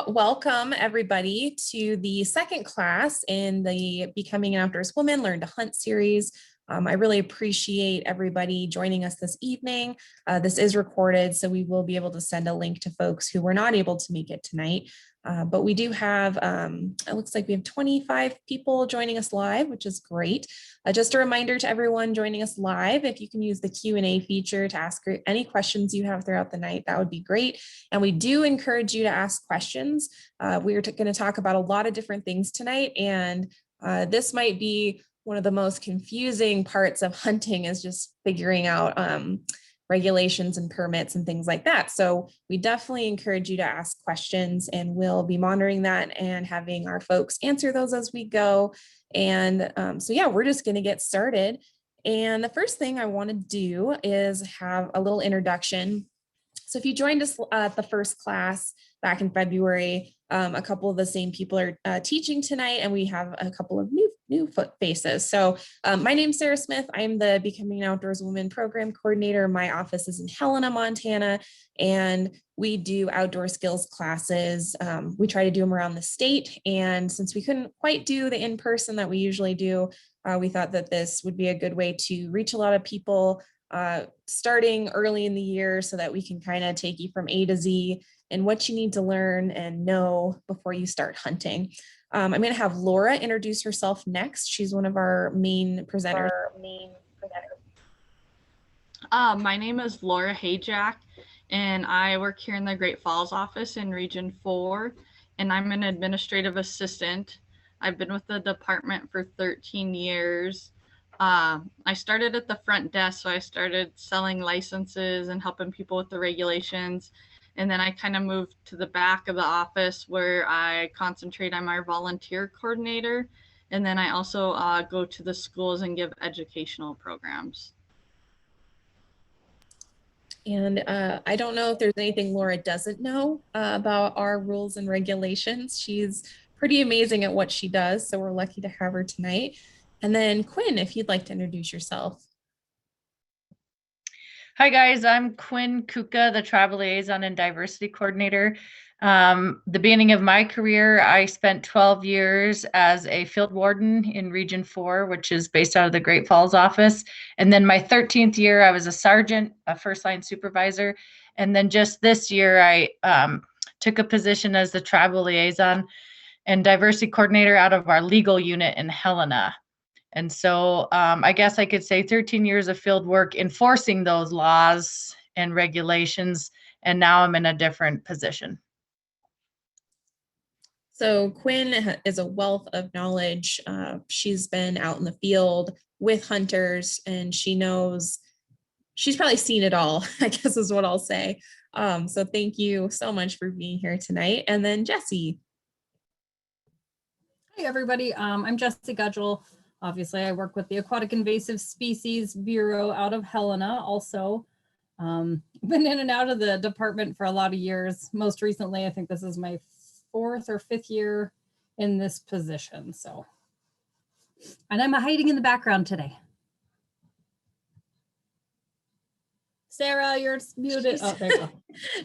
So welcome everybody to the second class in the Becoming an Outdoors Woman Learn to Hunt series. I really appreciate everybody joining us this evening. This is recorded, so we will be able to send a link to folks who were not able to make it tonight. But we do have, it looks like we have 25 people joining us live, which is great. Just a reminder to everyone joining us live, if you can use the Q&A feature to ask any questions you have throughout the night, that would be great. And we do encourage you to ask questions. We are going to talk about a lot of different things tonight, and this might be one of the most confusing parts of hunting, is just figuring out regulations and permits and things like that. So we definitely encourage you to ask questions, and we'll be monitoring that and having our folks answer those as we go. And so yeah, we're just going to get started. And the first thing I want to do is have a little introduction. So if you joined us at the first class back in February, a couple of the same people are teaching tonight, and we have a couple of new faces. So my name's Sarah Smith. I'm the Becoming an Outdoors Woman Program Coordinator. My office is in Helena, Montana, and we do outdoor skills classes. We try to do them around the state, and since we couldn't quite do the in-person that we usually do, we thought that this would be a good way to reach a lot of people starting early in the year, so that we can kind of take you from A to Z and what you need to learn and know before you start hunting. I'm going to have Laura introduce herself next. She's one of our main presenters. My name is Laura Hayjack, and I work here in the Great Falls office in Region 4, and I'm an administrative assistant. I've been with the department for 13 years. I started at the front desk, so I started selling licenses and helping people with the regulations. And then I kind of moved to the back of the office, where I concentrate on my volunteer coordinator. And then I also go to the schools and give educational programs. And I don't know if there's anything Laura doesn't know about our rules and regulations. She's pretty amazing at what she does, so we're lucky to have her tonight. And then Quinn, if you'd like to introduce yourself. Hi guys, I'm Quinn Kuka, the Travel Liaison and Diversity Coordinator. The beginning of my career, I spent 12 years as a field warden in Region 4, which is based out of the Great Falls office. And then my 13th year, I was a sergeant, a first line supervisor. And then just this year, I took a position as the Travel Liaison and Diversity Coordinator out of our legal unit in Helena. And so I guess I could say 13 years of field work enforcing those laws and regulations, and now I'm in a different position. So Quinn is a wealth of knowledge. She's been out in the field with hunters, and she's probably seen it all, I guess is what I'll say. So thank you so much for being here tonight. And then Jessie. Hi everybody, I'm Jessie Gudgel. Obviously, I work with the Aquatic Invasive Species Bureau out of Helena also. Been in and out of the department for a lot of years. Most recently, I think this is my 4th or 5th year in this position. So, and I'm hiding in the background today. Sarah, you're muted. Oh, there you go.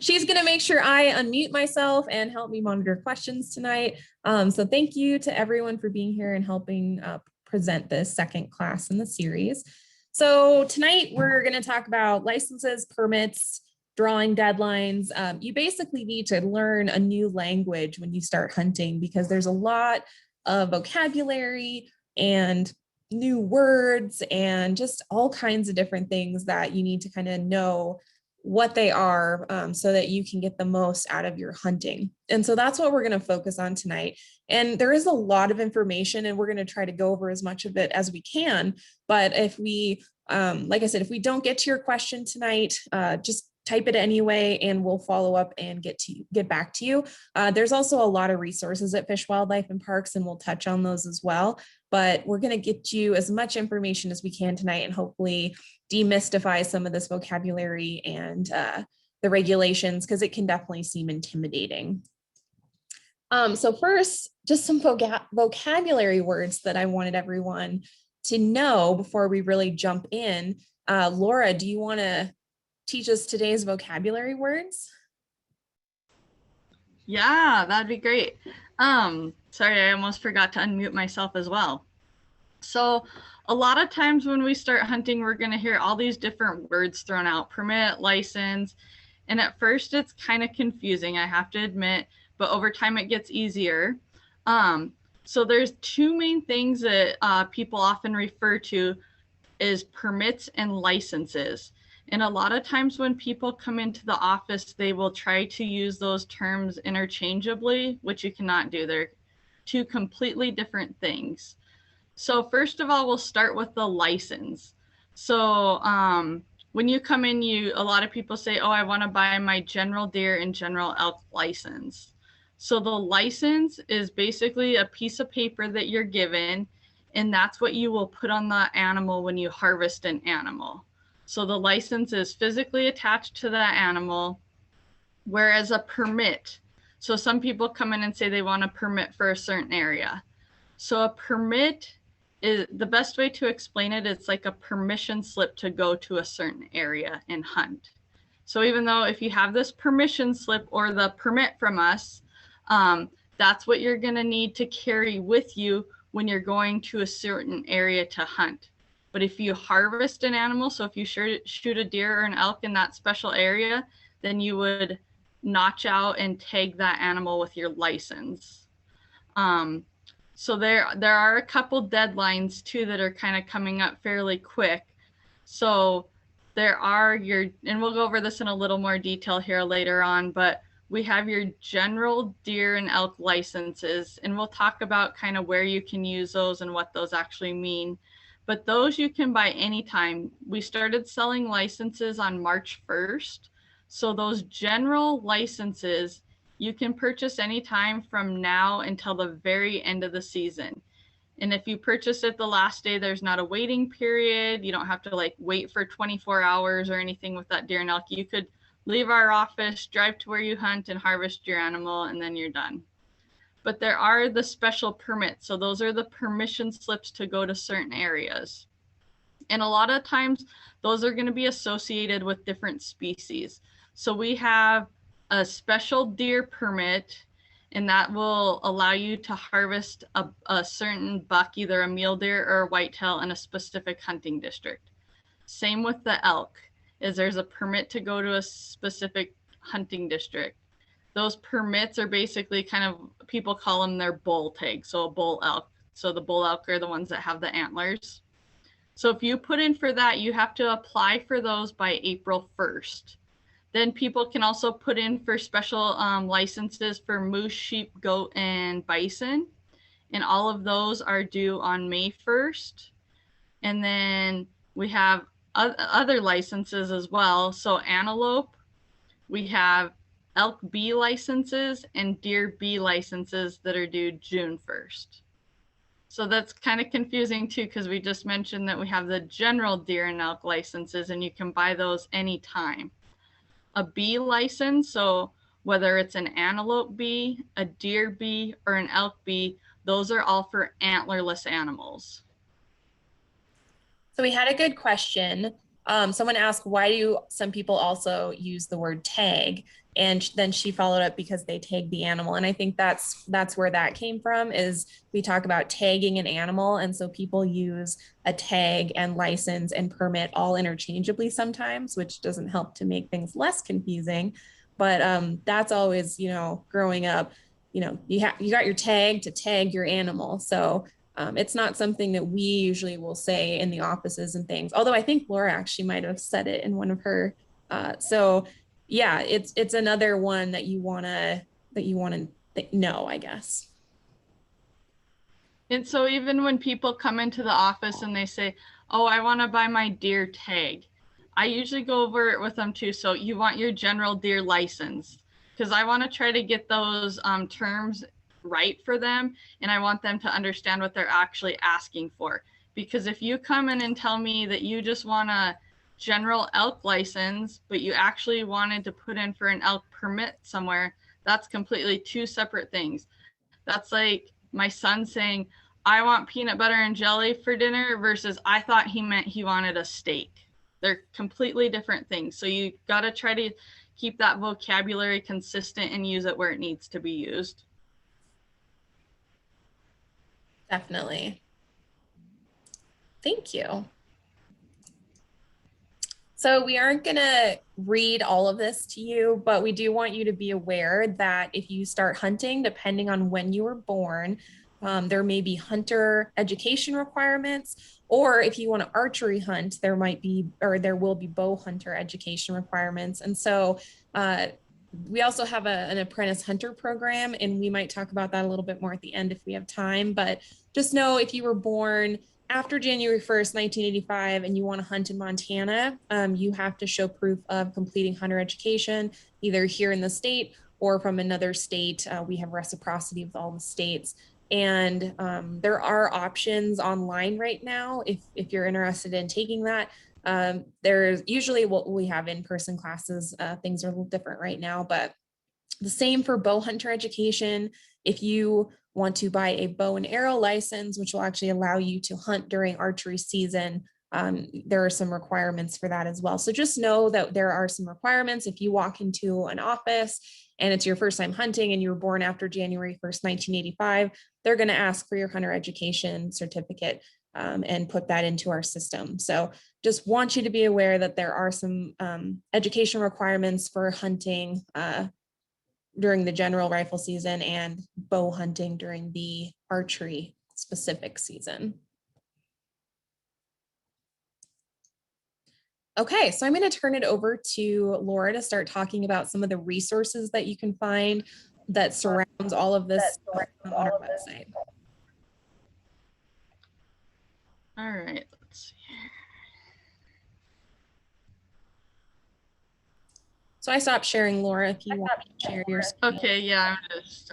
She's going to make sure I unmute myself and help me monitor questions tonight. So thank you to everyone for being here and helping present this second class in the series. So tonight we're going to talk about licenses, permits, drawing deadlines. You basically need to learn a new language when you start hunting, because there's a lot of vocabulary and new words and just all kinds of different things that you need to kind of know what they are, so that you can get the most out of your hunting. And so that's what we're going to focus on tonight. And there is a lot of information, and we're going to try to go over as much of it as we can. But if we, like I said, if we don't get to your question tonight, just type it anyway, and we'll follow up and get back to you. There's also a lot of resources at Fish, Wildlife, and Parks, and we'll touch on those as well. But we're going to get you as much information as we can tonight, and hopefully demystify some of this vocabulary and the regulations, because it can definitely seem intimidating. So first, just some vocabulary words that I wanted everyone to know before we really jump in. Laura, do you want to teach us today's vocabulary words? Yeah, that'd be great. Sorry, I almost forgot to unmute myself as well. So a lot of times when we start hunting, we're going to hear all these different words thrown out: permit, license. And at first it's kind of confusing, I have to admit, but over time it gets easier. So there's two main things that people often refer to is permits and licenses. And a lot of times when people come into the office, they will try to use those terms interchangeably, which you cannot do. They're two completely different things. So first of all, we'll start with the license. So when you come in, a lot of people say, oh, I want to buy my general deer and general elk license. So the license is basically a piece of paper that you're given, and that's what you will put on the animal when you harvest an animal. So the license is physically attached to that animal, whereas a permit. So some people come in and say they want a permit for a certain area. So a permit is the best way to explain it. It's like a permission slip to go to a certain area and hunt. So even though if you have this permission slip or the permit from us, that's what you're going to need to carry with you when you're going to a certain area to hunt. But if you harvest an animal, so if you shoot a deer or an elk in that special area, then you would notch out and tag that animal with your license. So there are a couple deadlines too that are kind of coming up fairly quick. So there are and we'll go over this in a little more detail here later on, but we have your general deer and elk licenses, and we'll talk about kind of where you can use those and what those actually mean. But those you can buy anytime. We started selling licenses on March 1st. So those general licenses you can purchase anytime from now until the very end of the season. And if you purchase it the last day, there's not a waiting period. You don't have to like wait for 24 hours or anything with that deer and elk. You could leave our office, drive to where you hunt and harvest your animal, and then you're done. But there are the special permits. So those are the permission slips to go to certain areas. And a lot of times those are going to be associated with different species. So we have a special deer permit, and that will allow you to harvest a certain buck, either a mule deer or a whitetail in a specific hunting district. Same with the elk, is there's a permit to go to a specific hunting district. Those permits are basically kind of, people call them their bull tags, so a bull elk. So the bull elk are the ones that have the antlers. So if you put in for that, you have to apply for those by April 1st. Then people can also put in for special licenses for moose, sheep, goat, and bison. And all of those are due on May 1st. And then we have other licenses as well. So antelope, we have elk B licenses and deer B licenses that are due June 1st. So that's kind of confusing too, because we just mentioned that we have the general deer and elk licenses, and you can buy those anytime. A B license, so whether it's an antelope B, a deer B, or an elk B, those are all for antlerless animals. So we had a good question. Someone asked, why do some people also use the word tag? And then she followed up, because they tag the animal. And I think that's where that came from, is we talk about tagging an animal. And so people use a tag and license and permit all interchangeably sometimes, which doesn't help to make things less confusing. But that's always, growing up, you got your tag to tag your animal. So it's not something that we usually will say in the offices and things, although I think Laura actually might have said it in one of her. So yeah, it's another one that you want to know, I guess. And so even when people come into the office and they say, oh, I want to buy my deer tag, I usually go over it with them too. So you want your general deer license, because I want to try to get those terms right for them, and I want them to understand what they're actually asking for. Because if you come in and tell me that you just want a general elk license, but you actually wanted to put in for an elk permit somewhere, that's completely two separate things. That's like my son saying, I want peanut butter and jelly for dinner, versus I thought he meant he wanted a steak. They're completely different things. So you got to try to keep that vocabulary consistent and use it where it needs to be used. Definitely. Thank you. So we aren't going to read all of this to you, but we do want you to be aware that if you start hunting, depending on when you were born, there may be hunter education requirements, or if you want to archery hunt, there might be, or there will be bow hunter education requirements. And so we also have an apprentice hunter program, and we might talk about that a little bit more at the end if we have time. But just know if you were born after January 1st, 1985, and you want to hunt in Montana, you have to show proof of completing hunter education, either here in the state or from another state. We have reciprocity with all the states. And there are options online right now if you're interested in taking that. There's usually what we have in-person classes. Things are a little different right now, but the same for bow hunter education. If you want to buy a bow and arrow license, which will actually allow you to hunt during archery season, there are some requirements for that as well. So just know that there are some requirements. If you walk into an office and it's your first time hunting and you were born after January 1st, 1985, they're going to ask for your hunter education certificate and put that into our system. So just want you to be aware that there are some education requirements for hunting during the general rifle season and bow hunting during the archery specific season. Okay, so I'm going to turn it over to Laura to start talking about some of the resources that you can find that surrounds all of this on our website. All right, let's see. So I stopped sharing, Laura, if you want to share your screen. Okay, yeah, I'm just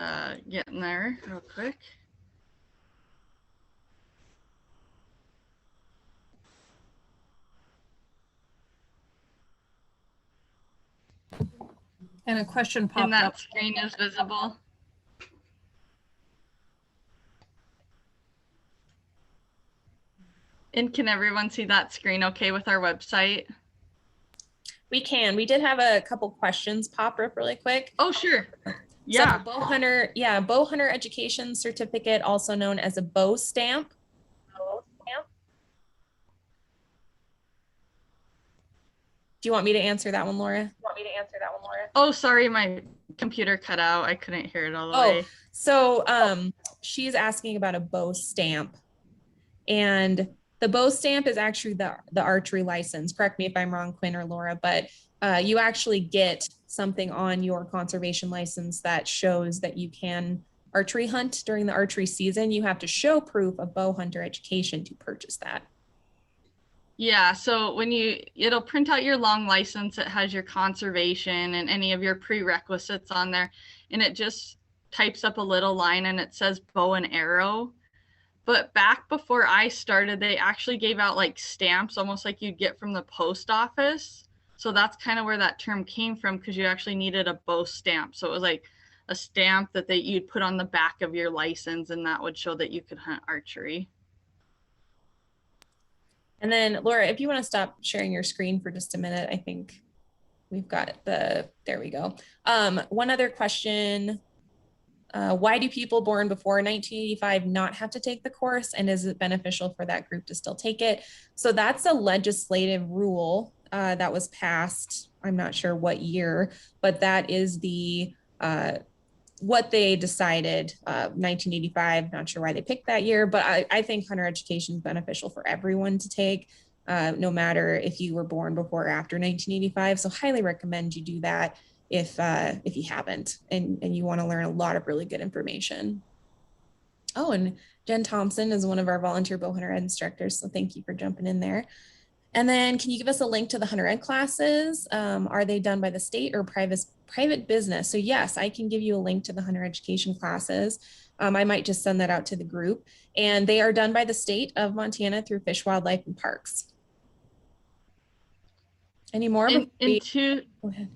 getting there real quick. And a question And popped that up. screen is visible. And can everyone see that screen okay with our website? We can. We did have a couple questions pop up really quick. Oh, sure. Yeah. So bow hunter education certificate, also known as a bow stamp. Do you want me to answer that one, Laura? Oh, sorry, my computer cut out. I couldn't hear it all the way. So she's asking about a bow stamp. And the bow stamp is actually the archery license. Correct me if I'm wrong, Quinn or Laura, but you actually get something on your conservation license that shows that you can archery hunt during the archery season. You have to show proof of bow hunter education to purchase that. Yeah, so when it'll print out your long license, it has your conservation and any of your prerequisites on there, and it just types up a little line and it says bow and arrow. But back before I started, they actually gave out like stamps, almost like you'd get from the post office. So that's kind of where that term came from, because you actually needed a bow stamp. So it was like a stamp that you'd put on the back of your license, and that would show that you could hunt archery. And then Laura, if you want to stop sharing your screen for just a minute, I think we've got there we go. One other question. Why do people born before 1985 not have to take the course, and is it beneficial for that group to still take it? So that's a legislative rule that was passed. I'm not sure what year, but that is what they decided, 1985. Not sure why they picked that year, but I think hunter education is beneficial for everyone to take, no matter if you were born before or after 1985. So highly recommend you do that if you haven't and you want to learn a lot of really good information. Oh, and Jen Thompson is one of our volunteer bow hunter ed instructors, so thank you for jumping in there. And then can you give us a link to the hunter ed classes? Are they done by the state or private business? So yes, I can give you a link to the hunter education classes. I might just send that out to the group, and they are done by the state of Montana through Fish, Wildlife, and Parks. Any more? Go ahead.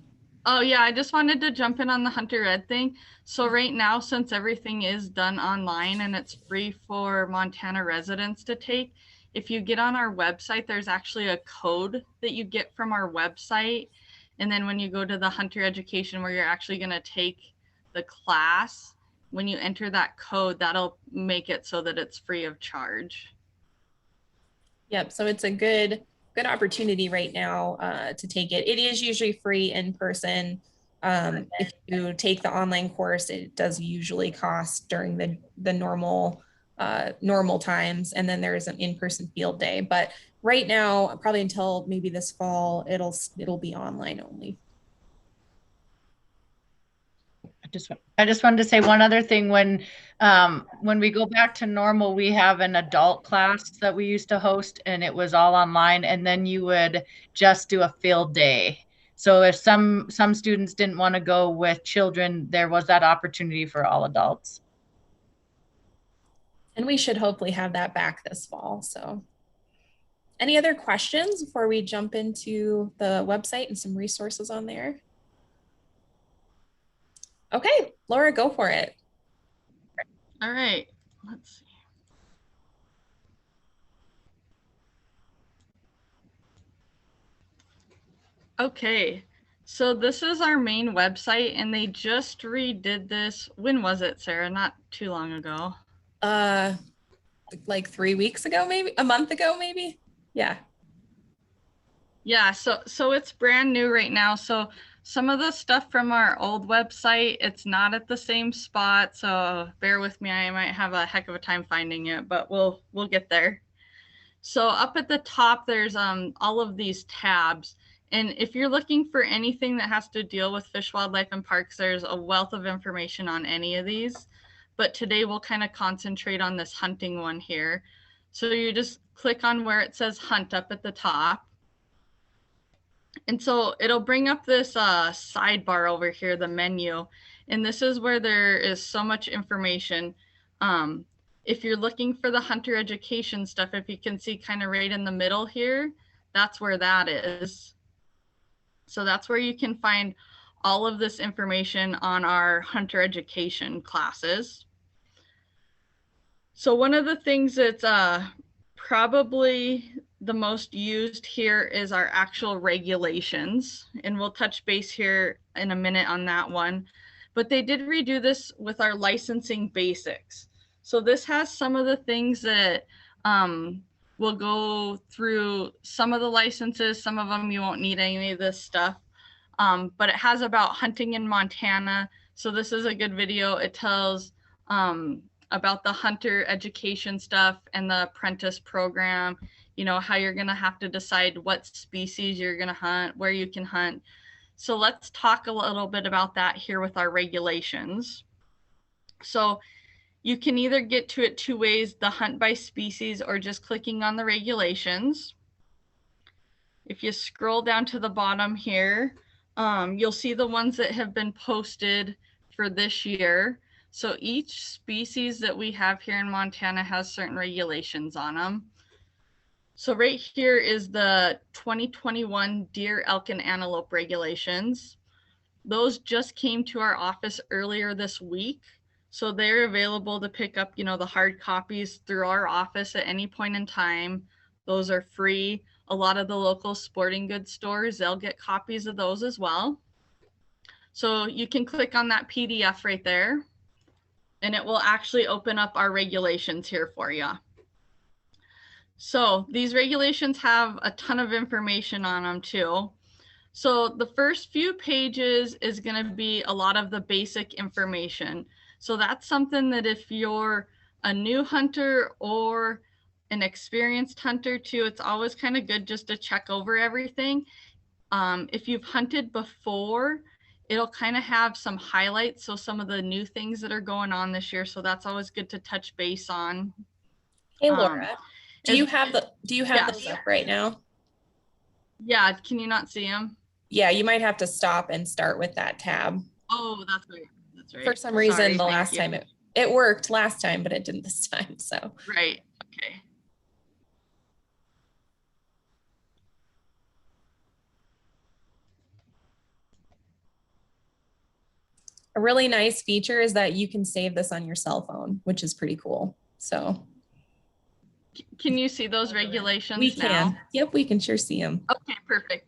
Oh yeah, I just wanted to jump in on the hunter ed thing. So right now, since everything is done online and it's free for Montana residents to take, if you get on our website, there's actually a code that you get from our website, And then when you go to the hunter education where you're actually going to take the class, when you enter that code, that'll make it so that it's free of charge. Yep. So it's a good opportunity right now to take it. It is usually free in person. If you take the online course, it does usually cost during the normal times, and then there's an in-person field day. But right now, probably until maybe this fall, it'll be online only. I just wanted to say one other thing. When we go back to normal, we have an adult class that we used to host, and it was all online, and then you would just do a field day. So if some students didn't want to go with children, there was that opportunity for all adults. And we should hopefully have that back this fall. So any other questions before we jump into the website and some resources on there? Okay, Laura, go for it. All right, let's see. Okay, so this is our main website, and they just redid this. When was it, Sarah? Not too long ago. Like 3 weeks ago, maybe a month ago, maybe. Yeah. Yeah, so it's brand new right now. So some of the stuff from our old website, it's not at the same spot. So bear with me, I might have a heck of a time finding it, but we'll get there. So up at the top, there's all of these tabs. And if you're looking for anything that has to deal with fish, wildlife, and parks, there's a wealth of information on any of these. But today we'll kind of concentrate on this hunting one here. So you just click on where it says hunt up at the top. And so it'll bring up this sidebar over here, the menu. And this is where there is so much information. If you're looking for the hunter education stuff, if you can see kind of right in the middle here, that's where that is. So that's where you can find all of this information on our hunter education classes. So one of the things that's probably the most used here is our actual regulations, and we'll touch base here in a minute on that one. But they did redo this with our licensing basics. So this has some of the things that we'll go through. Some of the licenses, some of them you won't need any of this stuff, but it has about hunting in Montana. So this is a good video. It tells about the hunter education stuff and the apprentice program, you know, how you're going to have to decide what species you're going to hunt, where you can hunt. So let's talk a little bit about that here with our regulations. So you can either get to it two ways, the hunt by species or just clicking on the regulations. If you scroll down to the bottom here, you'll see the ones that have been posted for this year. So each species that we have here in Montana has certain regulations on them. So right here is the 2021 deer, elk, and antelope regulations. Those just came to our office earlier this week. So they're available to pick up, you know, the hard copies through our office at any point in time. Those are free. A lot of the local sporting goods stores, they'll get copies of those as well. So you can click on that PDF right there, and it will actually open up our regulations here for you. So these regulations have a ton of information on them too. So the first few pages is going to be a lot of the basic information. So that's something that if you're a new hunter or an experienced hunter too, it's always kind of good just to check over everything. If you've hunted before, it'll kind of have some highlights. So some of the new things that are going on this year. So that's always good to touch base on. Hey, Laura, do you have those up right now? Yeah, can you not see them? Yeah, you might have to stop and start with that tab. Oh, that's right. That's right. For some reason, Sorry, the last time it worked last time, but it didn't this time. So right. Okay. a really nice feature is that you can save this on your cell phone, which is pretty cool. So can you see those regulations we can now? Yep, we can sure see them. Okay, perfect.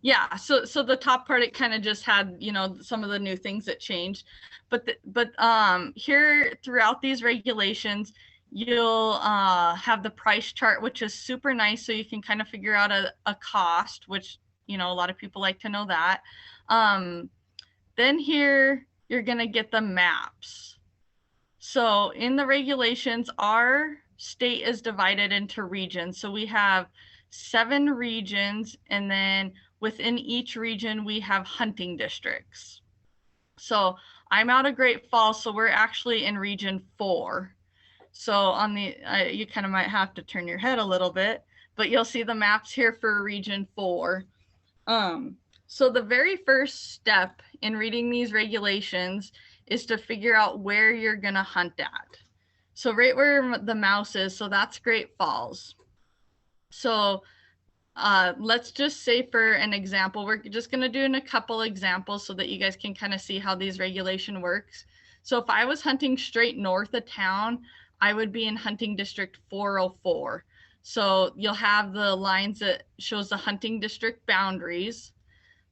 Yeah, so the top part, it kind of just had, you know, some of the new things that changed, but here throughout these regulations, you'll have the price chart, which is super nice, so you can kind of figure out a cost, which, you know, a lot of people like to know that. Then here you're gonna get the maps. So in the regulations, our state is divided into regions. So we have 7 regions, and then within each region, we have hunting districts. So I'm out of Great Falls, so we're actually in region 4. So on the, you kind of might have to turn your head a little bit, but you'll see the maps here for region 4. So the very first step in reading these regulations is to figure out where you're gonna hunt at. So right where the mouse is, so that's Great Falls. So let's just say for an example, we're just gonna do in a couple examples so that you guys can kind of see how these regulation works. So if I was hunting straight north of town, I would be in hunting district 404. So you'll have the lines that shows the hunting district boundaries.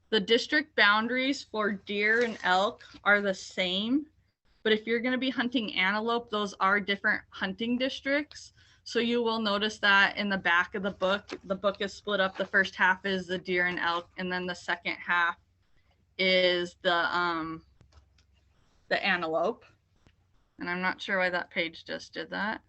The district boundaries for deer and elk are the same, but if you're going to be hunting antelope, those are different hunting districts. So you will notice that in the back of the book is split up. The first half is the deer and elk, and then the second half is the antelope. And I'm not sure why that page just did that.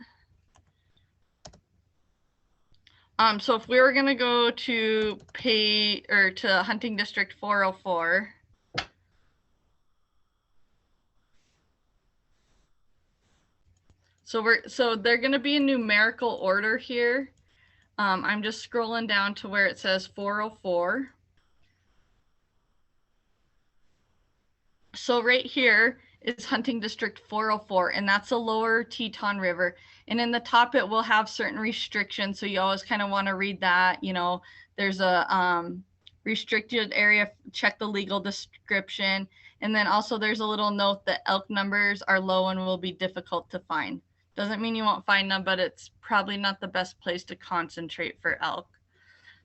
So if we were going to go to to hunting district 404, so they're going to be in numerical order here. I'm just scrolling down to where it says 404. So right here is hunting district 404, and that's a lower Teton River. And in the top, it will have certain restrictions. So you always kind of want to read that. You know, there's a restricted area, check the legal description. And then also there's a little note that elk numbers are low and will be difficult to find. Doesn't mean you won't find them, but it's probably not the best place to concentrate for elk.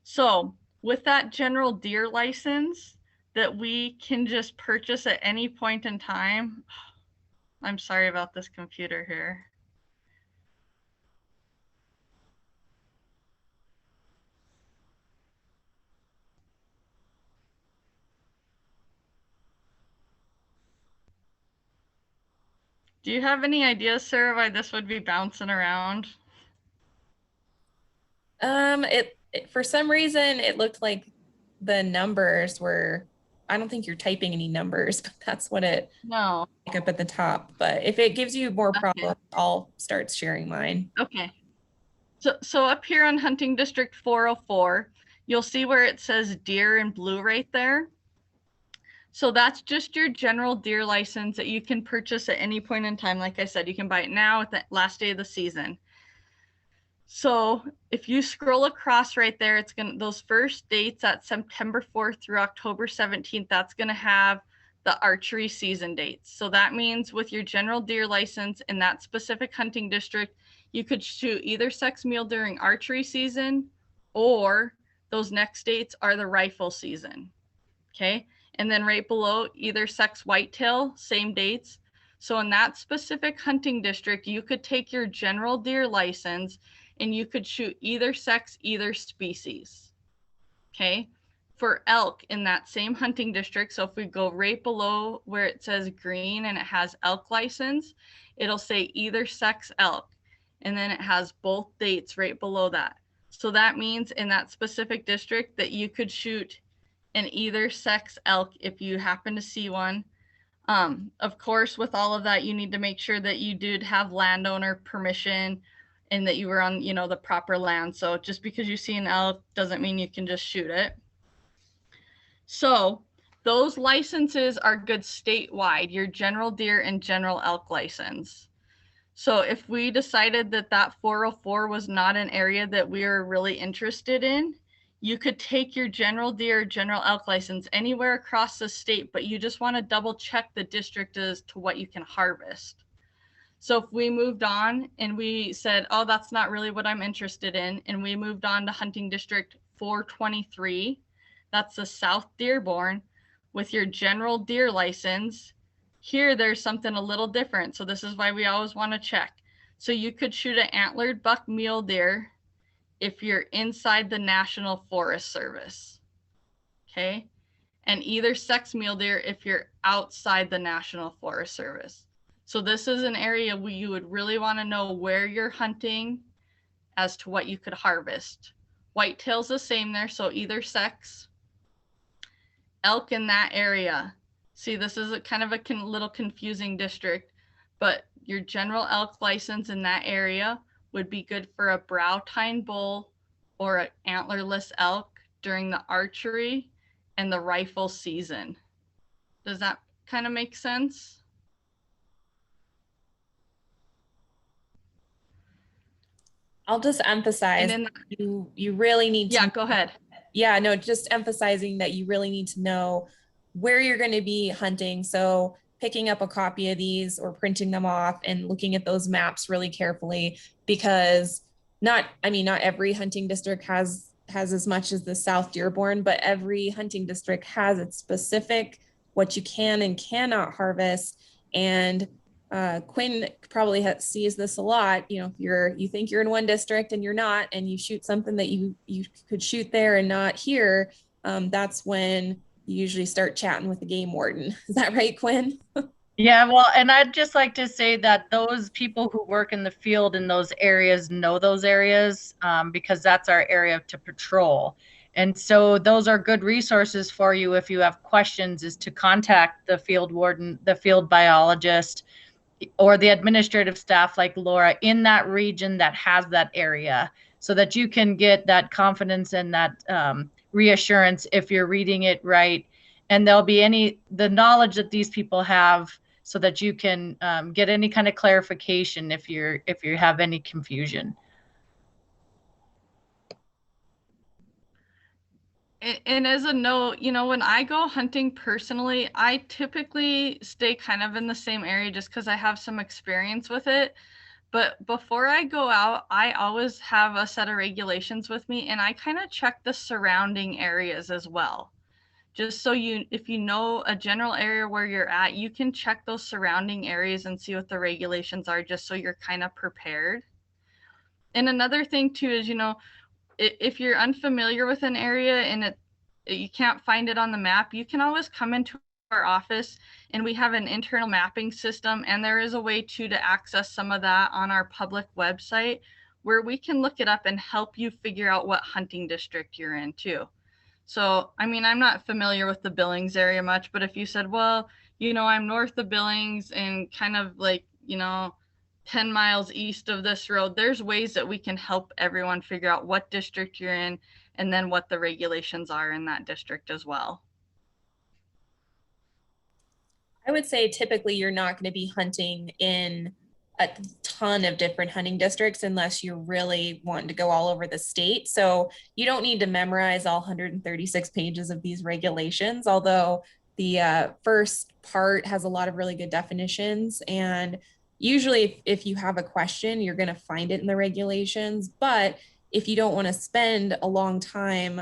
So with that general deer license that we can just purchase at any point in time, I'm sorry about this computer here. Do you have any ideas, Sarah, why this would be bouncing around? For some reason, it looked like the numbers were, I don't think you're typing any numbers, but that's what it No. up at the top. But if it gives you more problems, Okay. I'll start sharing mine. Okay. So up here on hunting district 404, you'll see where it says deer in blue right there. So that's just your general deer license that you can purchase at any point in time. Like I said, you can buy it now at the last day of the season. So if you scroll across right there, it's going to, those first dates at September 4th through October 17th, that's going to have the archery season dates. So that means with your general deer license in that specific hunting district, you could shoot either sex mule during archery season, or those next dates are the rifle season. Okay. And then right below, either sex whitetail, same dates. So in that specific hunting district, you could take your general deer license and you could shoot either sex, either species. Okay. For elk in that same hunting district, so if we go right below where it says green and it has elk license, it'll say either sex elk. And then it has both dates right below that. So that means in that specific district that you could shoot an either sex elk if you happen to see one. Of course, with all of that, you need to make sure that you did have landowner permission and that you were on, you know, the proper land. So just because you see an elk doesn't mean you can just shoot it. So those licenses are good statewide, your general deer and general elk license. So if we decided that that 404 was not an area that we are really interested in, you could take your general deer, general elk license anywhere across the state, but you just want to double check the district as to what you can harvest. So if we moved on and we said, oh, that's not really what I'm interested in, and we moved on to hunting district 423, that's the South Dearborn, with your general deer license. Here, there's something a little different. So this is why we always want to check. So you could shoot an antlered buck mule deer if you're inside the National Forest Service, okay? And either sex mule deer if you're outside the National Forest Service. So this is an area where you would really want to know where you're hunting as to what you could harvest. Whitetail's the same there, so either sex. Elk in that area. See, this is a kind of a little confusing district, but your general elk license in that area would be good for a brow tine bull or an antlerless elk during the archery and the rifle season. Does that kind of make sense? I'll just emphasize you really need to. Yeah, go ahead. Yeah, no, just emphasizing that you really need to know where you're going to be hunting. So picking up a copy of these or printing them off and looking at those maps really carefully, because not every hunting district has as much as the South Dearborn, but every hunting district has its specific what you can and cannot harvest. And Quinn probably sees this a lot. You know, if you think you're in one district and you're not, and you shoot something that you could shoot there and not here, that's when you usually start chatting with the game warden. Is that right, Quinn? Yeah, well, and I'd just like to say that those people who work in the field in those areas know those areas, because that's our area to patrol. And so those are good resources for you if you have questions, is to contact the field warden, the field biologist, or the administrative staff like Laura in that region that has that area, so that you can get that confidence and that reassurance if you're reading it right. And there'll be the knowledge that these people have, so that you can get any kind of clarification if you have any confusion. And as a note, you know, when I go hunting personally, I typically stay kind of in the same area just because I have some experience with it. But before I go out, I always have a set of regulations with me, and I kind of check the surrounding areas as well. Just so if you know a general area where you're at, you can check those surrounding areas and see what the regulations are, just so you're kind of prepared. And another thing too is, you know, if you're unfamiliar with an area and you can't find it on the map, you can always come into our office, and we have an internal mapping system, and there is a way to access some of that on our public website, where we can look it up and help you figure out what hunting district you're in too. So, I mean, I'm not familiar with the Billings area much, but if you said, well, you know, I'm north of Billings and kind of like, you know, 10 miles east of this road, there's ways that we can help everyone figure out what district you're in, and then what the regulations are in that district as well. I would say typically you're not going to be hunting in a ton of different hunting districts unless you're really wanting to go all over the state. So you don't need to memorize all 136 pages of these regulations, although the first part has a lot of really good definitions. And usually if you have a question, you're going to find it in the regulations. But if you don't want to spend a long time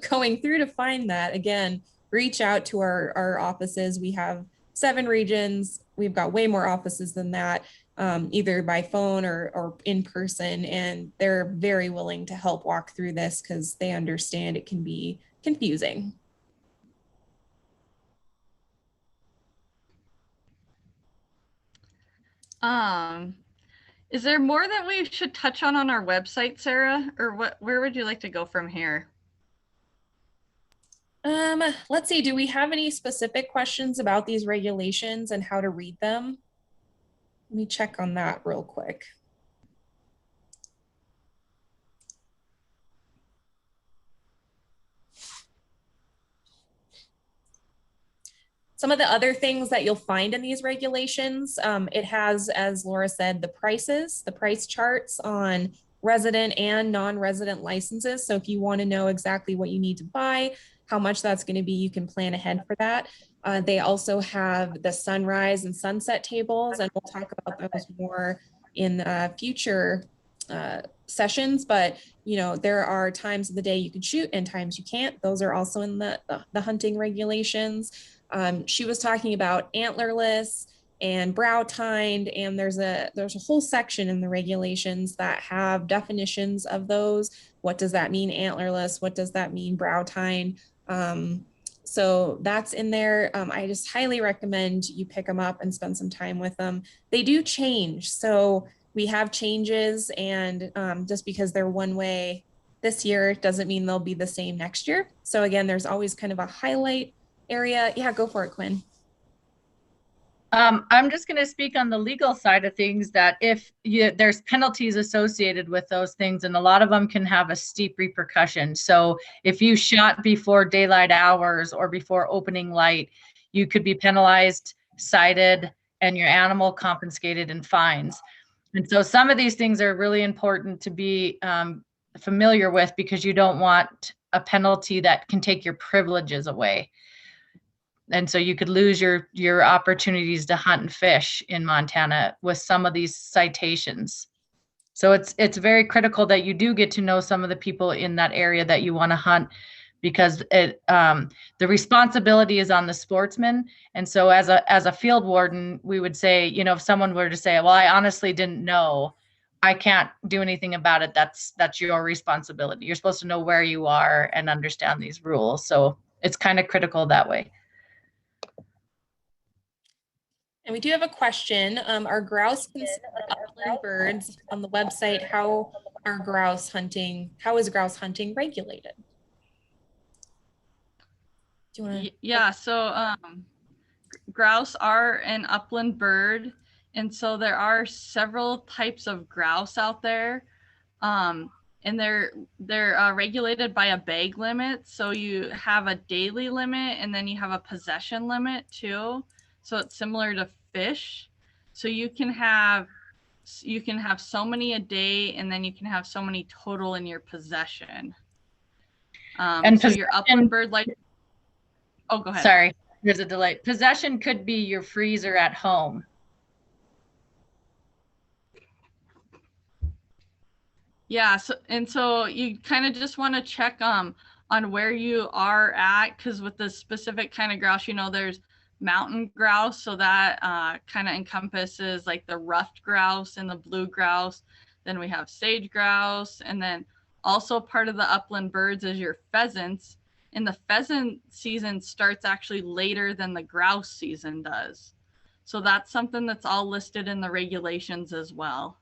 going through to find that, again, reach out to our offices. We have 7 regions. We've got way more offices than that, either by phone or in person. And they're very willing to help walk through this because they understand it can be confusing. Is there more that we should touch on our website, Sarah, or where would you like to go from here? Let's see, do we have any specific questions about these regulations and how to read them? Let me check on that real quick. Some of the other things that you'll find in these regulations, it has, as Laura said, the price charts on resident and non-resident licenses. So if you want to know exactly what you need to buy, how much that's going to be, you can plan ahead for that. They also have the sunrise and sunset tables, and we'll talk about those more in future sessions, but there are times of the day you can shoot and times you can't. Those are also in the hunting regulations. She was talking about antlerless and brow tined, and there's a whole section in the regulations that have definitions of those. What does that mean, antlerless? What does that mean, brow tined? So that's in there. I just highly recommend you pick them up and spend some time with them. They do change. So we have changes, and just because they're one way this year doesn't mean they'll be the same next year. So again, there's always kind of a highlight area. Yeah, go for it, Quinn. I'm just going to speak on the legal side of things, that if there's penalties associated with those things, and a lot of them can have a steep repercussion. So if you shot before daylight hours or before opening light, you could be penalized, cited, and your animal confiscated and fines. And so some of these things are really important to be familiar with, because you don't want a penalty that can take your privileges away. And so you could lose your opportunities to hunt and fish in Montana with some of these citations. So it's very critical that you do get to know some of the people in that area that you want to hunt, because the responsibility is on the sportsman. And so as a field warden, we would say, if someone were to say, well, I honestly didn't know, I can't do anything about it. That's your responsibility. You're supposed to know where you are and understand these rules. So it's kind of critical that way. And we do have a question. Are grouse considered upland birds on the website? How is grouse hunting regulated? Do you want to? Yeah, so grouse are an upland bird, and so there are several types of grouse out there, and they're regulated by a bag limit. So you have a daily limit, and then you have a possession limit too. So it's similar to fish. So you can have so many a day, and then you can have so many total in your possession. And so your upland bird, like, oh, go ahead. Sorry, there's a delay. Possession could be your freezer at home. Yeah, so you kind of just want to check on where you are at, because with the specific kind of grouse, there's mountain grouse, so that kind of encompasses like the ruffed grouse and the blue grouse. Then we have sage grouse, and then also part of the upland birds is your pheasants, and the pheasant season starts actually later than the grouse season does. So that's something that's all listed in the regulations as well.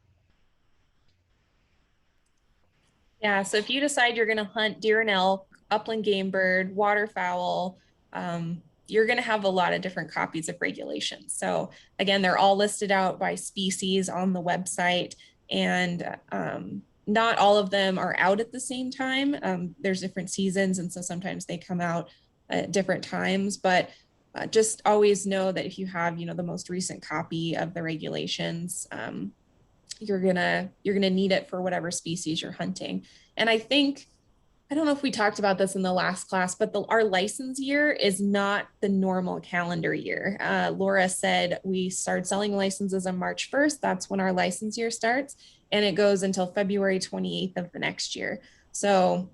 Yeah, so if you decide you're going to hunt deer and elk, upland game bird, waterfowl, you're going to have a lot of different copies of regulations. So again, they're all listed out by species on the website, and not all of them are out at the same time. There's different seasons, and so sometimes they come out at different times, but just always know that if you have, the most recent copy of the regulations, you're gonna need it for whatever species you're hunting. And I don't know if we talked about this in the last class, but our license year is not the normal calendar year. Laura said we start selling licenses on March 1st. That's when our license year starts, and it goes until February 28th of the next year. So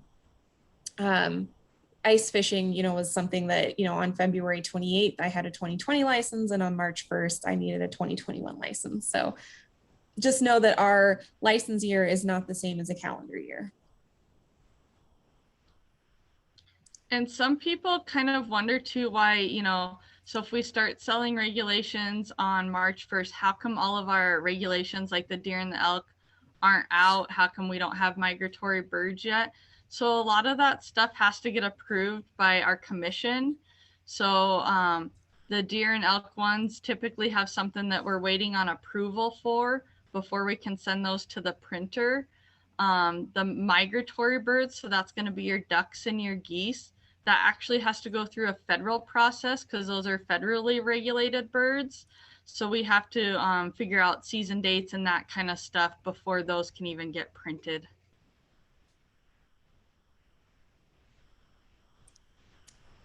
ice fishing, was something that, on February 28th, I had a 2020 license, and on March 1st, I needed a 2021 license. So just know that our license year is not the same as a calendar year. And some people kind of wonder too why, so if we start selling regulations on March 1st, how come all of our regulations like the deer and the elk aren't out? How come we don't have migratory birds yet? So a lot of that stuff has to get approved by our commission. So the deer and elk ones typically have something that we're waiting on approval for before we can send those to the printer. The migratory birds, so that's going to be your ducks and your geese, that actually has to go through a federal process because those are federally regulated birds. So we have to figure out season dates and that kind of stuff before those can even get printed.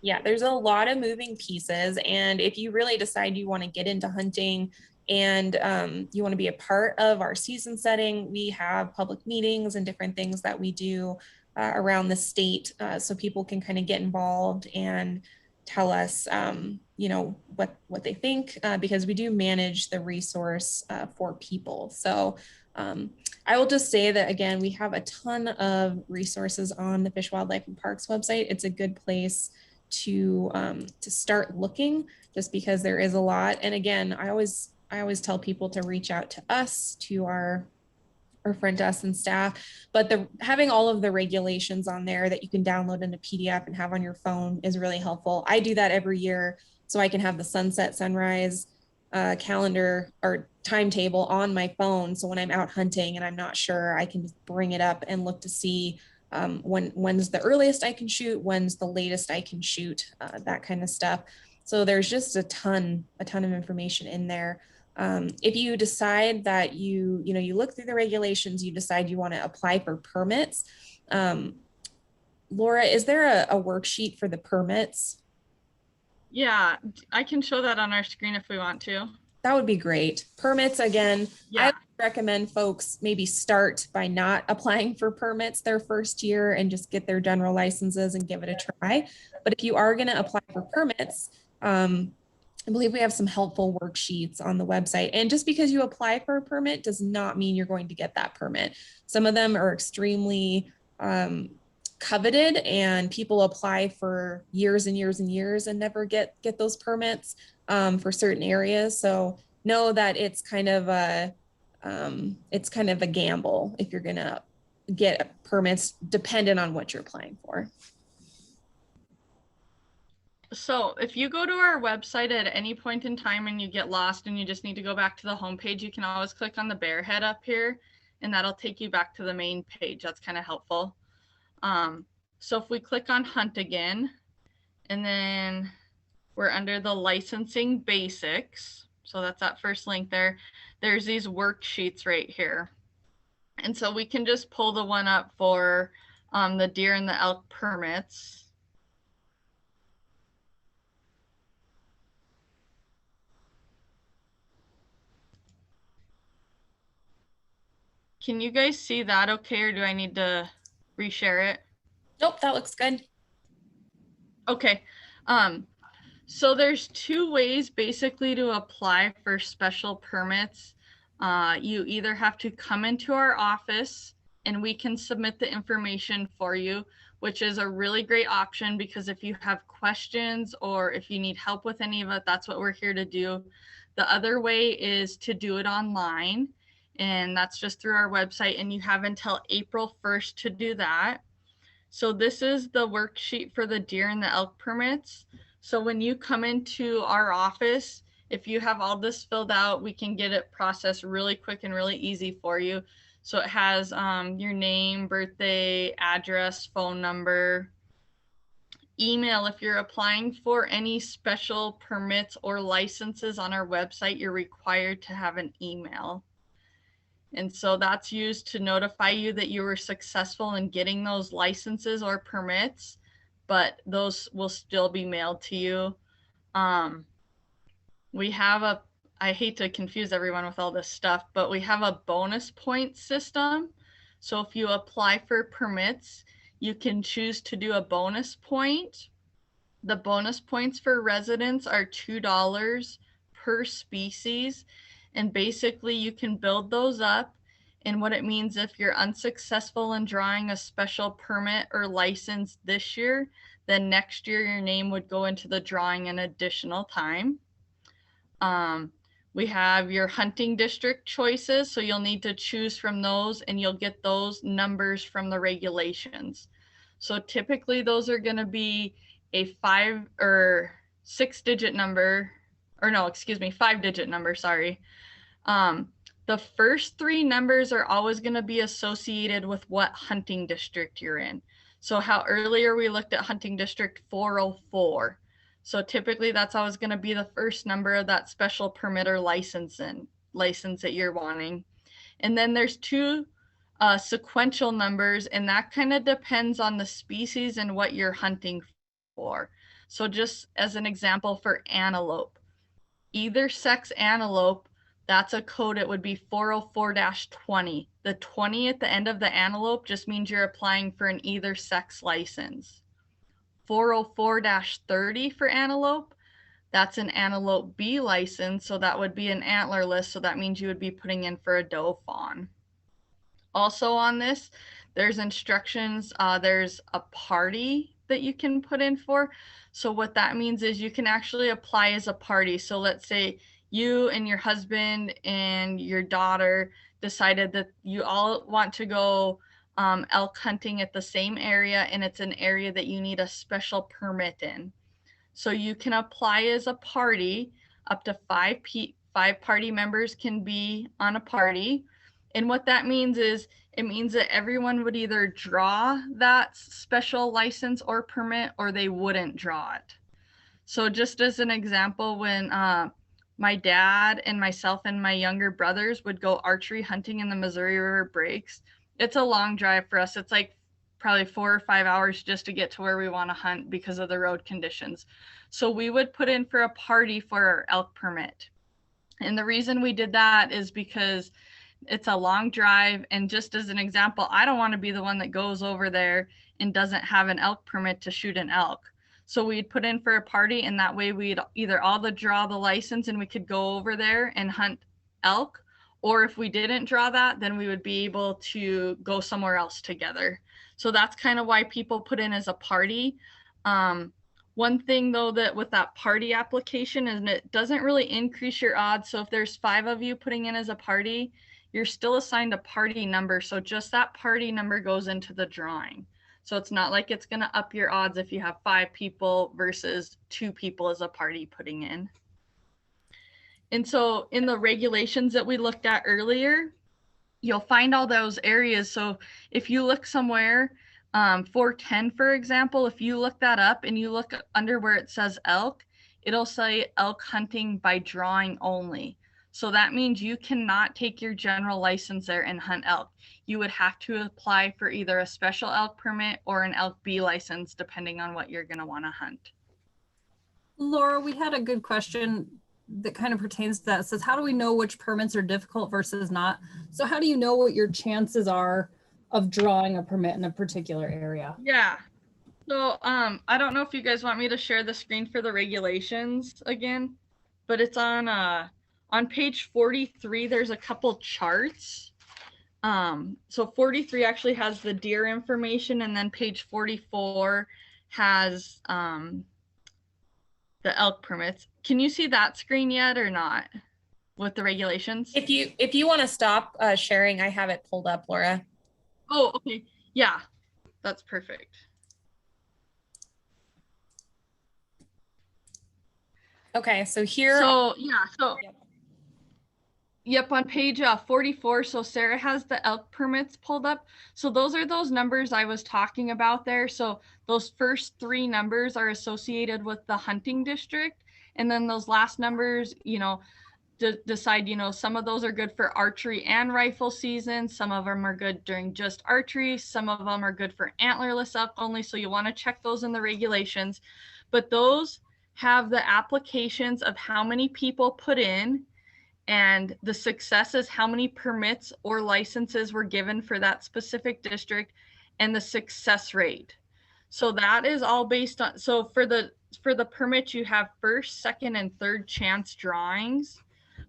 Yeah, there's a lot of moving pieces. And if you really decide you want to get into hunting, and you want to be a part of our season setting, we have public meetings and different things that we do around the state, so people can kind of get involved and tell us, you know, what they think, because we do manage the resource for people. So I will just say that, again, we have a ton of resources on the Fish, Wildlife, and Parks website. It's a good place to start looking, just because there is a lot. And again, I always tell people to reach out to us, to our front desk and staff, but having all of the regulations on there that you can download in a PDF and have on your phone is really helpful. I do that every year so I can have the sunset, sunrise calendar or timetable on my phone. So when I'm out hunting and I'm not sure, I can just bring it up and look to see when's the earliest I can shoot, when's the latest I can shoot, that kind of stuff. So there's just a ton of information in there. If you decide that you look through the regulations, you decide you want to apply for permits. Laura, is there a worksheet for the permits? Yeah, I can show that on our screen if we want to. That would be great. Permits, again, Yeah. I recommend folks maybe start by not applying for permits their first year and just get their general licenses and give it a try. But if you are going to apply for permits, I believe we have some helpful worksheets on the website. And just because you apply for a permit does not mean you're going to get that permit. Some of them are extremely coveted, and people apply for years and years and years and never get those permits for certain areas. So know that it's kind of a gamble if you're gonna get permits, dependent on what you're applying for. So if you go to our website at any point in time and you get lost and you just need to go back to the homepage, you can always click on the bear head up here and that'll take you back to the main page. That's kind of helpful. So if we click on hunt again, and then we're under the licensing basics. So that's that first link there. There's these worksheets right here. And so we can just pull the one up for the deer and the elk permits. Can you guys see that okay, or do I need to reshare it? Nope, that looks good. Okay. So there's two ways basically to apply for special permits. You either have to come into our office and we can submit the information for you, which is a really great option because if you have questions or if you need help with any of it, that's what we're here to do. The other way is to do it online, and that's just through our website, and you have until April 1st to do that. So this is the worksheet for the deer and the elk permits. So when you come into our office, if you have all this filled out, we can get it processed really quick and really easy for you. So it has your name, birthday, address, phone number, email. If you're applying for any special permits or licenses on our website, you're required to have an email. And so that's used to notify you that you were successful in getting those licenses or permits, but those will still be mailed to you. We have I hate to confuse everyone with all this stuff, but we have a bonus point system. So if you apply for permits, you can choose to do a bonus point. The bonus points for residents are $2 per species. And basically you can build those up. And what it means, if you're unsuccessful in drawing a special permit or license this year, then next year your name would go into the drawing an additional time. We have your hunting district choices. So you'll need to choose from those and you'll get those numbers from the regulations. So typically those are going to be a 5 or 6 digit number, or no, excuse me, 5-digit number, sorry. The first 3 numbers are always going to be associated with what hunting district you're in. So how earlier we looked at hunting district 404. So typically that's always going to be the first number of that special permit or license that you're wanting. And then there's 2 sequential numbers, and that kind of depends on the species and what you're hunting for. So just as an example, for antelope, either sex antelope That's a code. It would be 404-20. The 20 at the end of the antelope just means you're applying for an either sex license. 404-30 for antelope, that's an antelope B license, so that would be an antlerless, so that means you would be putting in for a doe fawn. Also on this, there's instructions, there's a party that you can put in for. So what that means is you can actually apply as a party. So let's say you and your husband and your daughter decided that you all want to go elk hunting at the same area, and it's an area that you need a special permit in. So you can apply as a party. Up to five party members can be on a party. And what that means is it means that everyone would either draw that special license or permit, or they wouldn't draw it. So just as an example, when my dad and myself and my younger brothers would go archery hunting in the Missouri River Breaks, it's a long drive for us. It's like probably 4 or 5 hours just to get to where we want to hunt because of the road conditions. So we would put in for a party for our elk permit. And the reason we did that is because it's a long drive. And just as an example, I don't want to be the one that goes over there and doesn't have an elk permit to shoot an elk. So we'd put in for a party, and that way we'd either all draw the license and we could go over there and hunt elk, or if we didn't draw that, then we would be able to go somewhere else together. So that's kind of why people put in as a party. One thing though, that with that party application is it doesn't really increase your odds. So if there's 5 of you putting in as a party, you're still assigned a party number. So just that party number goes into the drawing. So it's not like it's going to up your odds if you have 5 people versus 2 people as a party putting in. And so in the regulations that we looked at earlier, you'll find all those areas. So if you look somewhere, 410, for example, if you look that up and you look under where it says elk, it'll say elk hunting by drawing only. So that means you cannot take your general license there and hunt elk. You would have to apply for either a special elk permit or an elk B license, depending on what you're going to want to hunt. Laura, we had a good question that kind of pertains to that. It says, how do we know which permits are difficult versus not? So how do you know what your chances are of drawing a permit in a particular area? Yeah. So I don't know if you guys want me to share the screen for the regulations again, but it's on page 43, there's a couple charts. So 43 actually has the deer information, and then page 44 has the elk permits. Can you see that screen yet or not with the regulations? If you want to stop sharing, I have it pulled up, Laura. Oh, okay. Yeah, that's perfect. Okay, so here. So yeah, so yep, on page 44, so Sarah has the elk permits pulled up. So those are those numbers I was talking about there. So those first 3 numbers are associated with the hunting district. And then those last numbers, you know, decide, you know, some of those are good for archery and rifle season. Some of them are good during just archery. Some of them are good for antlerless elk only. So you want to check those in the regulations. But those have the applications of how many people put in, and the success is how many permits or licenses were given for that specific district, and the success rate. So that is all based on, so for the permit, you have first, second, and third chance drawings,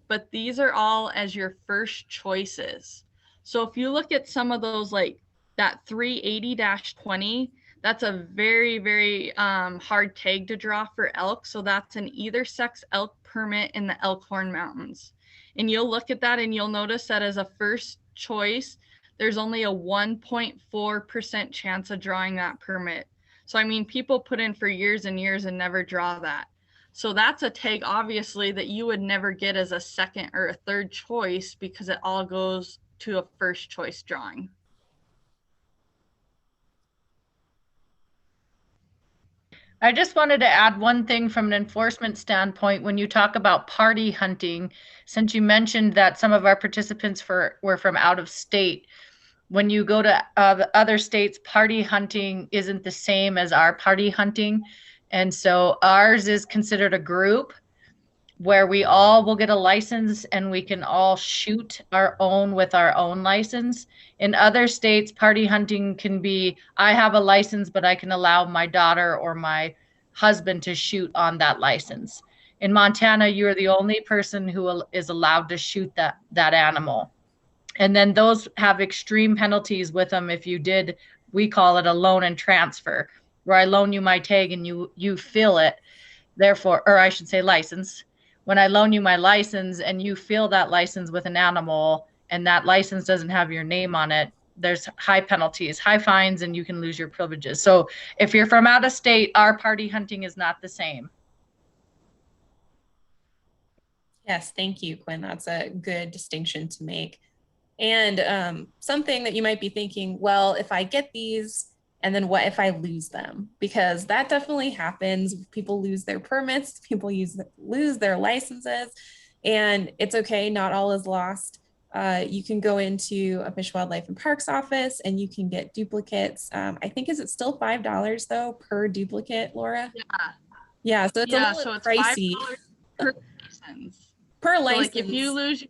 but these are all as your first choices. So if you look at some of those, like that 380-20, that's a very, very hard tag to draw for elk. So that's an either sex elk permit in the Elkhorn Mountains. And you'll look at that and you'll notice that as a first choice, there's only a 1.4% chance of drawing that permit. So, I mean, people put in for years and years and never draw that. So that's a tag, obviously, that you would never get as a second or a third choice because it all goes to a first choice drawing. I just wanted to add one thing from an enforcement standpoint. When you talk about party hunting, since you mentioned that some of our participants were from out of state, when you go to other states, party hunting isn't the same as our party hunting. And so ours is considered a group. where we all will get a license and we can all shoot our own with our own license. In other states, party hunting can be, I have a license, but I can allow my daughter or my husband to shoot on that license. In Montana, you're the only person who is allowed to shoot that animal. And then those have extreme penalties with them if you did, we call it a loan and transfer, where I loan you my tag and you fill it. Therefore, or I should say license. When I loan you my license and you fill that license with an animal and that license doesn't have your name on it, there's high penalties, high fines, and you can lose your privileges. So if you're from out of state, our party hunting is not the same. Yes, thank you, Quinn. That's a good distinction to make. And something that you might be thinking, well, if I get these, and then what if I lose them? Because that definitely happens. People lose their permits, people lose their licenses, and it's okay. Not all is lost. You can go into a Fish, Wildlife, and Parks office and you can get duplicates. I think, is it still $5 though per duplicate, Laura? Yeah. Yeah, so it's a little so it's pricey. $5 per license. Per So license. like if you lose,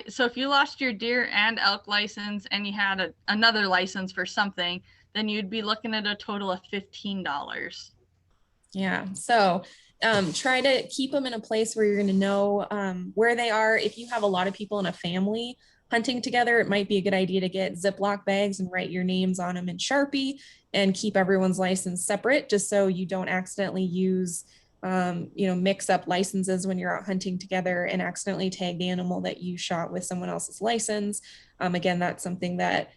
so if you lost your deer and elk license and you had another license for something, then you'd be looking at a total of $15. Yeah, so try to keep them in a place where you're going to know where they are. If you have a lot of people in a family hunting together, it might be a good idea to get Ziploc bags and write your names on them in Sharpie and keep everyone's license separate, just so you don't accidentally use mix up licenses when you're out hunting together and accidentally tag the animal that you shot with someone else's license. Again, that's something that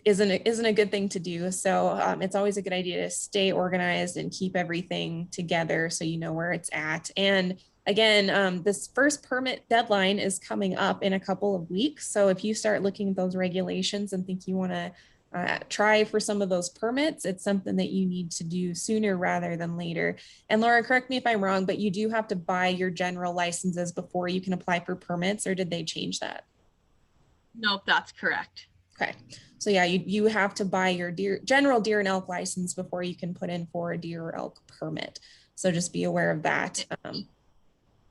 isn't a good thing to do. So it's always a good idea to stay organized and keep everything together so you know where it's at. And again, this first permit deadline is coming up in a couple of weeks. So if you start looking at those regulations and think you want to try for some of those permits, it's something that you need to do sooner rather than later. And Laura, correct me if I'm wrong, but you do have to buy your general licenses before you can apply for permits, or did they change that? Nope, that's correct. Okay. So yeah, you have to buy your general deer and elk license before you can put in for a deer or elk permit. So just be aware of that.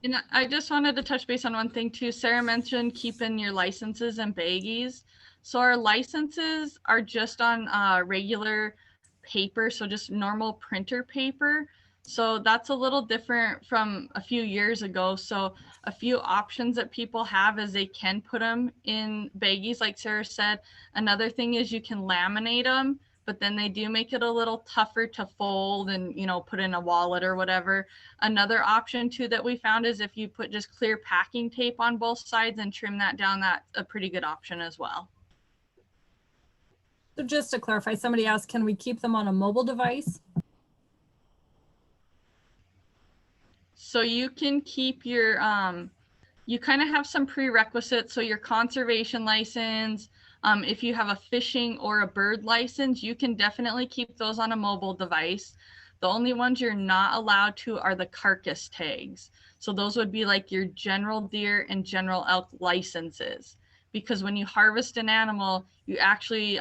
And I just wanted to touch base on one thing too. Sarah mentioned keeping your licenses in baggies. So our licenses are just on regular paper, so just normal printer paper. So that's a little different from a few years ago. So a few options that people have is they can put them in baggies, like Sarah said. Another thing is you can laminate them, but then they do make it a little tougher to fold and, put in a wallet or whatever. Another option too that we found is if you put just clear packing tape on both sides and trim that down, that's a pretty good option as well. So just to clarify, somebody asked, can we keep them on a mobile device? So you can keep your, you kind of have some prerequisites. So your conservation license, if you have a fishing or a bird license, you can definitely keep those on a mobile device. The only ones you're not allowed to are the carcass tags. So those would be like your general deer and general elk licenses. Because when you harvest an animal, you actually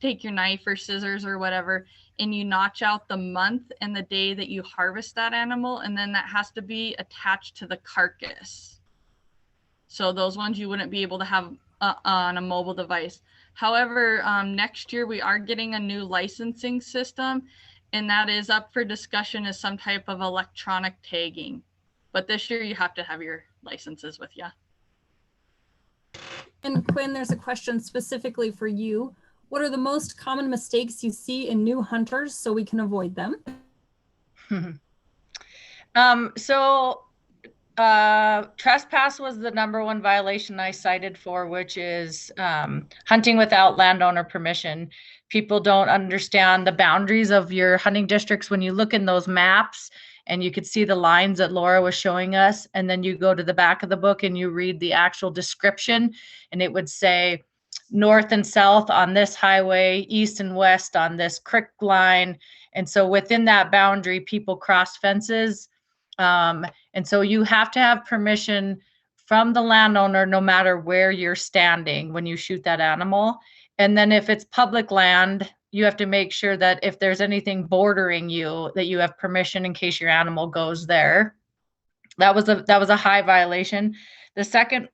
take your knife or scissors or whatever, and you notch out the month and the day that you harvest that animal, and then that has to be attached to the carcass. So those ones you wouldn't be able to have on a mobile device. However, next year we are getting a new licensing system, and that is up for discussion as some type of electronic tagging. But this year you have to have your licenses with you. And Quinn, there's a question specifically for you. What are the most common mistakes you see in new hunters so we can avoid them? Trespass was the #1 violation I cited for, which is hunting without landowner permission. People don't understand the boundaries of your hunting districts. When you look in those maps and you could see the lines that Laura was showing us, and then you go to the back of the book and you read the actual description, and it would say north and south on this highway, east and west on this creek line. And so within that boundary, people cross fences. And so you have to have permission from the landowner, no matter where you're standing when you shoot that animal. And then if it's public land, you have to make sure that if there's anything bordering you, that you have permission in case your animal goes there. That was a high violation. The second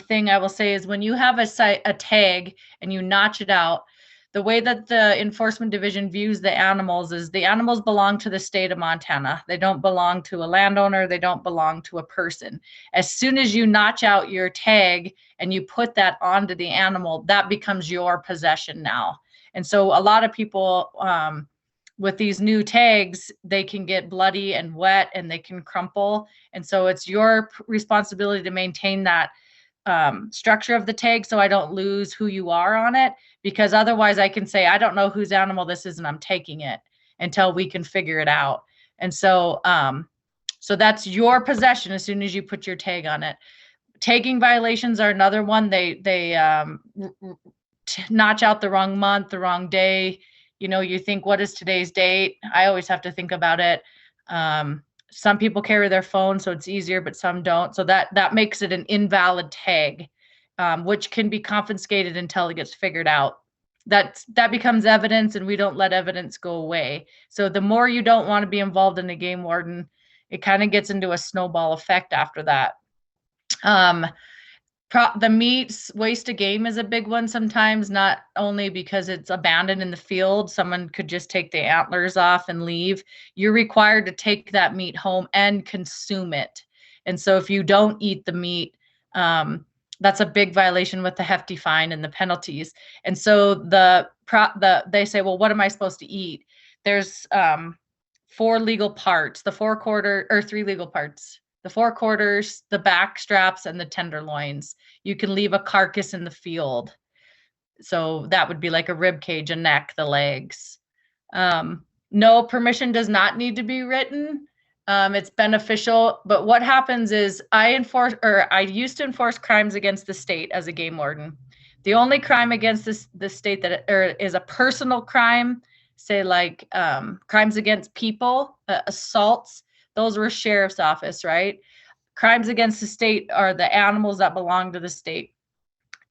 thing I will say is when you have a tag and you notch it out, the way that the enforcement division views the animals is the animals belong to the state of Montana. They don't belong to a landowner. They don't belong to a person. As soon as you notch out your tag and you put that onto the animal, that becomes your possession now. And so a lot of people with these new tags, they can get bloody and wet and they can crumple. And so it's your responsibility to maintain that structure of the tag so I don't lose who you are on it, because otherwise I can say, I don't know whose animal this is and I'm taking it until we can figure it out. And so, so that's your possession as soon as you put your tag on it. Tagging violations are another one. They notch out the wrong month, the wrong day. You know, you think, what is today's date? I always have to think about it. Some people carry their phone, so it's easier, but some don't. So that makes it an invalid tag, which can be confiscated until it gets figured out. That becomes evidence, and we don't let evidence go away. So the more you don't want to be involved in a game warden, it kind of gets into a snowball effect after that. The meats, waste of game is a big one sometimes, not only because it's abandoned in the field. Someone could just take the antlers off and leave. You're required to take that meat home and consume it. And so if you don't eat the meat, that's a big violation with the hefty fine and the penalties. And so they say, well, what am I supposed to eat? There's 4 legal parts, three legal parts. The 4 quarters, the back straps, and the tenderloins. You can leave a carcass in the field. So that would be like a rib cage, a neck, the legs. No, permission does not need to be written. It's beneficial. But what happens is I used to enforce crimes against the state as a game warden. The only crime against the state that is a personal crime, say like crimes against people, assaults, those were sheriff's office, right? Crimes against the state are the animals that belong to the state.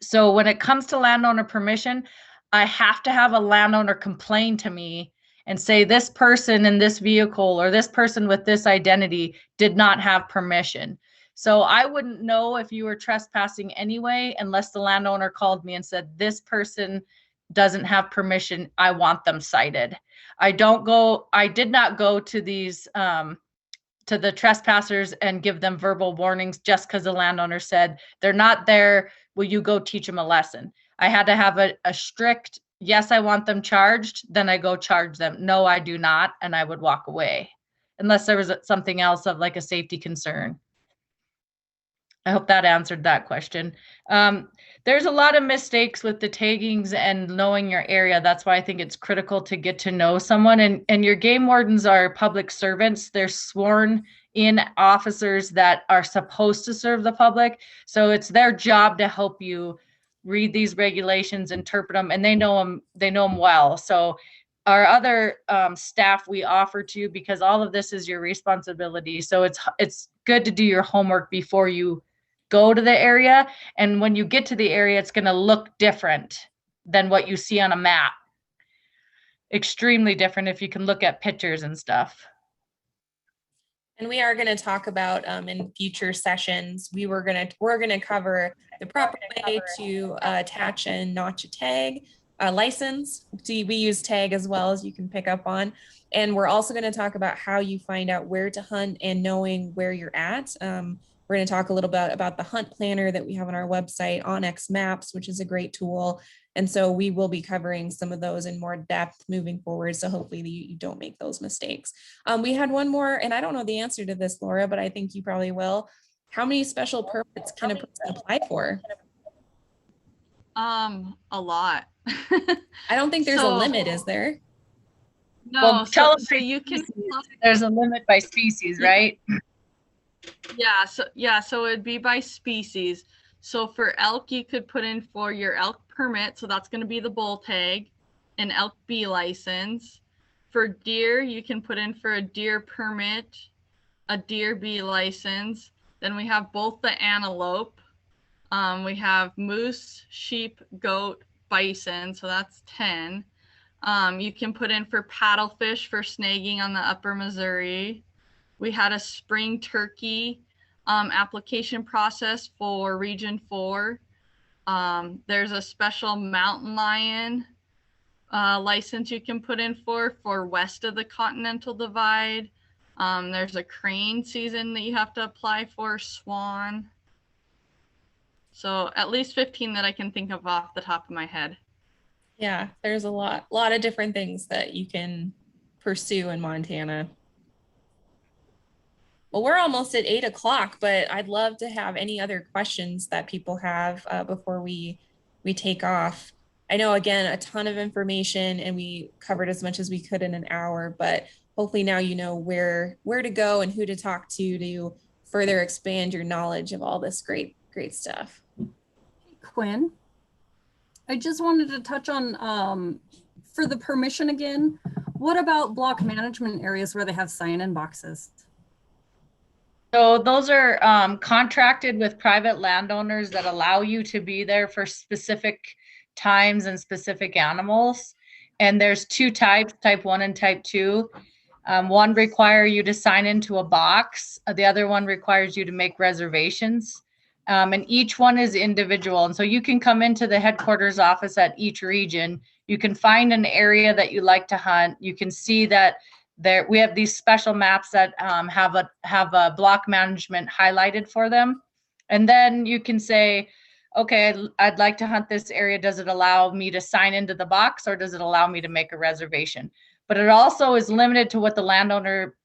So when it comes to landowner permission, I have to have a landowner complain to me and say this person in this vehicle or this person with this identity did not have permission. So I wouldn't know if you were trespassing anyway, unless the landowner called me and said, this person doesn't have permission. I want them cited. I did not go to these, to the trespassers and give them verbal warnings just because the landowner said they're not there. Will you go teach them a lesson? I had to have a strict, yes, I want them charged. Then I go charge them. No, I do not. And I would walk away unless there was something else of like a safety concern. I hope that answered that question. There's a lot of mistakes with the taggings and knowing your area. That's why I think it's critical to get to know someone. And your game wardens are public servants. They're sworn in officers that are supposed to serve the public. So it's their job to help you read these regulations, interpret them, and they know them well. So our other staff we offer to you, because all of this is your responsibility. So it's good to do your homework before you go to the area. And when you get to the area, it's going to look different than what you see on a map. Extremely different if you can look at pictures and stuff. And we are going to talk about in future sessions, we're going to cover the proper way to attach and notch a tag, license. We use tag as well, as you can pick up on. And we're also going to talk about how you find out where to hunt and knowing where you're at. We're going to talk a little bit about the hunt planner that we have on our website, Onyx Maps, which is a great tool. And so we will be covering some of those in more depth moving forward. So hopefully you don't make those mistakes. We had one more, and I don't know the answer to this, Laura, but I think you probably will. How many special permits can a person apply for? A lot. I don't think there's a limit, is there? No, well, so you can. There's a limit by species, right? Yeah, so it'd be by species. So for elk, you could put in for your elk permit. So that's going to be the bull tag, an elk B license. For deer, you can put in for a deer permit, a deer B license. Then we have both the antelope. We have moose, sheep, goat, bison. So that's 10. You can put in for paddlefish for snagging on the upper Missouri. We had a spring turkey application process for Region 4. There's a special mountain lion license you can put in for west of the Continental Divide. There's a crane season that you have to apply for, swan. So at least 15 that I can think of off the top of my head. Yeah, there's a lot of different things that you can pursue in Montana. Well, we're almost at 8 o'clock, but I'd love to have any other questions that people have before we take off. I know, again, a ton of information, and we covered as much as we could in an hour, but hopefully now you know where to go and who to talk to further expand your knowledge of all this great stuff. Quinn, I just wanted to touch on for the permission again. What about block management areas where they have sign-in boxes? So those are contracted with private landowners that allow you to be there for specific times and specific animals. And there's two types, type 1 and type 2. One require you to sign into a box. The other one requires you to make reservations. And each one is individual. And so you can come into the headquarters office at each region. You can find an area that you like to hunt. You can see that we have these special maps that have a block management highlighted for them. And then you can say, okay, I'd like to hunt this area. Does it allow me to sign into the box, or does it allow me to make a reservation? But it also is limited to what the landowner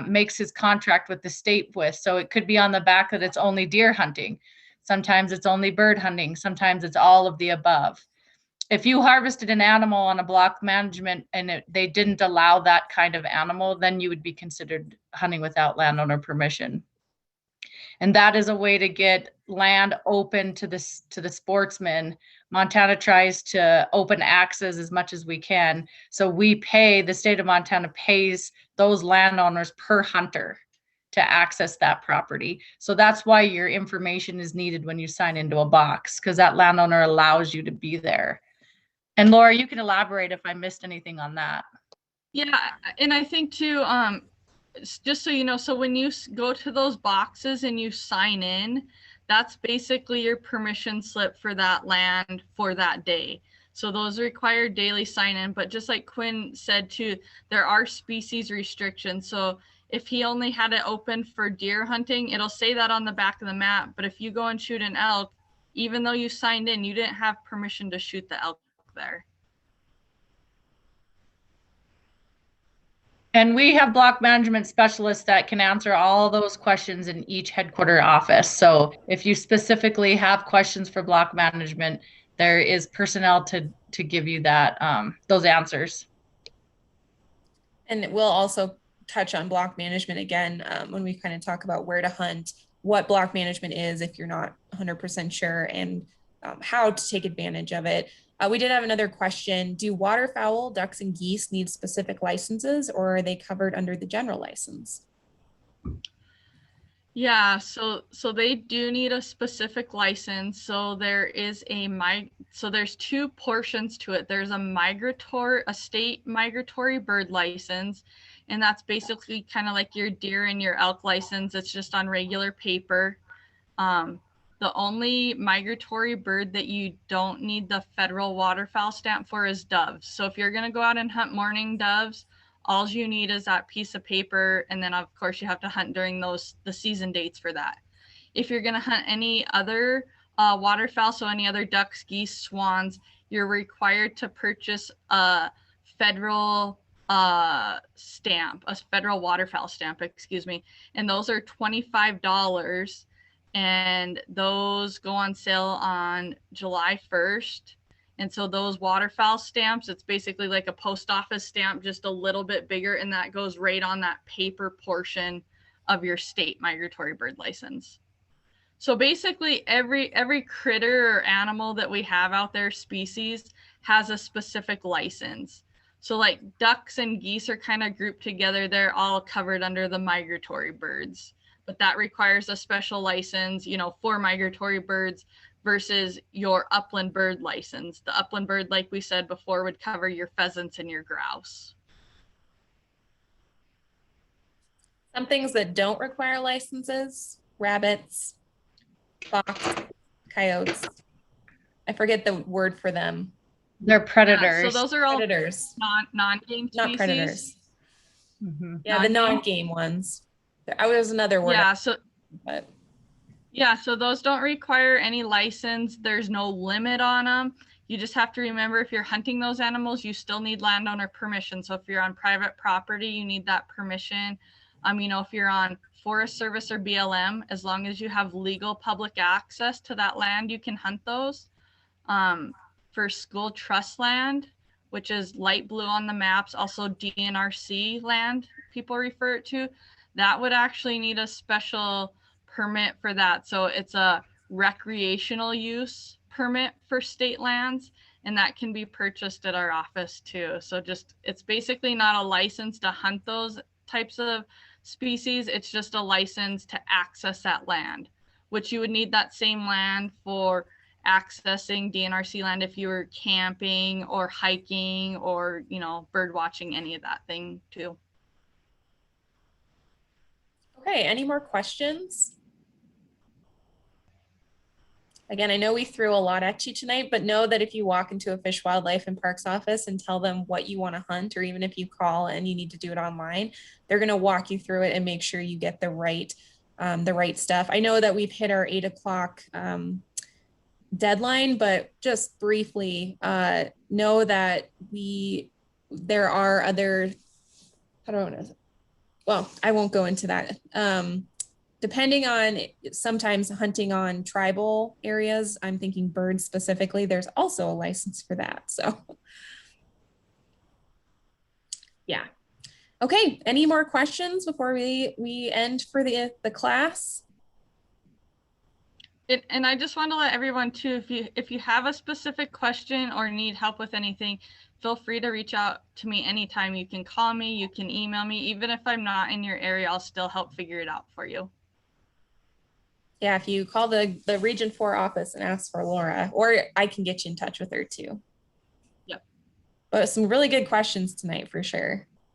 makes his contract with the state with. So it could be on the back that it's only deer hunting. Sometimes it's only bird hunting. Sometimes it's all of the above. If you harvested an animal on a block management and they didn't allow that kind of animal, then you would be considered hunting without landowner permission. And that is a way to get land open to the sportsmen. Montana tries to open access as much as we can. So the state of Montana pays those landowners per hunter to access that property. So that's why your information is needed when you sign into a box, because that landowner allows you to be there. And Laura, you can elaborate if I missed anything on that. Yeah, and I think too, just so you know, so when you go to those boxes and you sign in, that's basically your permission slip for that land for that day. So those require daily sign in, but just like Quinn said too, there are species restrictions. So if he only had it open for deer hunting, it'll say that on the back of the map. But if you go and shoot an elk, even though you signed in, you didn't have permission to shoot the elk there. And we have block management specialists that can answer all those questions in each headquarter office. So if you specifically have questions for block management, there is personnel to give you that those answers. And we'll also touch on block management again when we kind of talk about where to hunt, what block management is if you're not 100% sure, and how to take advantage of it. We did have another question. Do waterfowl, ducks, and geese need specific licenses, or are they covered under the general license? Yeah, so they do need a specific license. So there's two portions to it. There's a state migratory bird license, and that's basically kind of like your deer and your elk license. It's just on regular paper. The only migratory bird that you don't need the federal waterfowl stamp for is doves. So if you're going to go out and hunt mourning doves, all you need is that piece of paper. And then of course you have to hunt during the season dates for that. If you're going to hunt any other waterfowl, so any other ducks, geese, swans, you're required to purchase a federal stamp, a federal waterfowl stamp, excuse me. And those are $25. And those go on sale on July 1st. And so those waterfowl stamps, it's basically like a post office stamp, just a little bit bigger. And that goes right on that paper portion of your state migratory bird license. So basically every critter or animal that we have out there, species, has a specific license. So like ducks and geese are kind of grouped together. They're all covered under the migratory birds. But that requires a special license, for migratory birds versus your upland bird license. The upland bird, like we said before, would cover your pheasants and your grouse. Some things that don't require licenses rabbits, fox, coyotes. I forget the word for them. They're Yeah, predators. so those are all Predators, non-game not species. predators. Mhm. Yeah, the Non-game? non-game ones. I was another word, Yeah, so but yeah, so those don't require any license. There's no limit on them. You just have to remember if you're hunting those animals, you still need landowner permission. So if you're on private property, you need that permission. If you're on Forest Service or BLM, as long as you have legal public access to that land, you can hunt those. For school trust land, which is light blue on the maps, also DNRC land, people refer it to, that would actually need a special permit for that. So it's a recreational use permit for state lands, and that can be purchased at our office too. So it's basically not a license to hunt those types of species. It's just a license to access that land, which you would need that same land for accessing DNRC land if you were camping or hiking or, bird watching, any of that thing too. okay, any more questions? Again, I know we threw a lot at you tonight, but know that if you walk into a Fish, Wildlife, and Parks office and tell them what you want to hunt, or even if you call and you need to do it online, they're going to walk you through it and make sure you get the right stuff. I know that we've hit our 8 o'clock deadline, but just briefly know that there are other, I don't know, well, I won't go into that. Depending on sometimes hunting on tribal areas, I'm thinking birds specifically, there's also a license for that. So yeah. Okay, any more questions before we end for the class? And I just want to let everyone too, if you have a specific question or need help with anything, feel free to reach out to me anytime. You can call me, you can email me. Even if I'm not in your area, I'll still help figure it out for you. Yeah, if you call the Region 4 office and ask for Laura, or I can get you in touch with her too. Yep. But some really good questions tonight for sure.